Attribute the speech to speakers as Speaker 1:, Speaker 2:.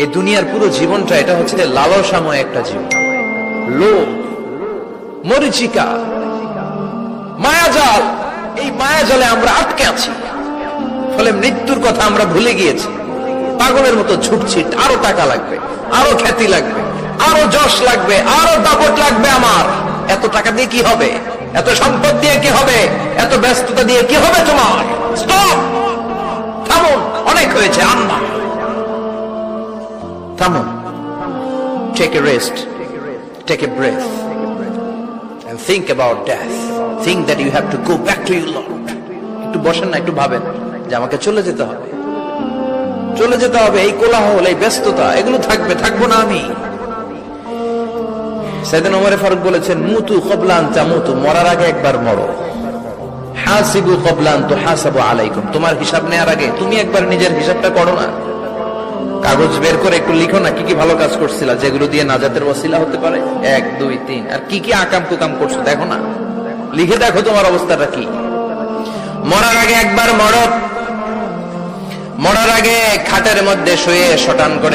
Speaker 1: এই দুনিয়ার পুরো জীবনটা এটা হচ্ছে লালসাময় একটা জীবন, লোভ, মরিচিকা, মায়াজাল। এই মায়াজালে আমরা আটকে আছি, ফলে মৃত্যুর কথা আমরা ভুলে গিয়েছি। পাগলের মতো ছুটছি, আরো টাকা লাগবে, আরো খ্যাতি লাগবে, আরো যশ লাগবে, আরো দাপট লাগবে। আমার এত টাকা দিয়ে কি হবে? এত সম্পদ দিয়ে কি হবে? এত ব্যস্ততা দিয়ে কি হবে তোমার? স্টপ, থামুন, অনেক হয়েছে। আন্না, থামুন, take a rest, take a breath and think about death. Think that you have to go back to your Lord. একটু বসেন না, একটু ভাবেন যে আমাকে চলে যেতে হবে, চলে যেতে হবে। এই কোলাহল, এই ব্যস্ততা, এগুলো থাকবে, থাকবো না আমি। সাইয়েদনা ওমর ফারুক বলেছেন, মুতু ক্বাবলা আন তামুতু, মরার আগে একবার মরো। হাসিবু ক্বাবলা আন তুহাসাবু আলাইকুম, তোমার হিসাব নেওয়ার আগে তুমি একবার নিজের হিসাবটা করো না। কাগজ বের করে একটু লিখো না, কি কি ভালো কাজ করছিলা, যেগুলো দিয়ে নাজাতের ওসিলা হতে পারে। 1 2 3, আর কি কি আকাম কুকাম করছো দেখো না, লিখে দেখো তোমার অবস্থাটা কি। মরার আগে একবার মরো। মরার আগে খাটের মধ্যে শুয়ে শটান করে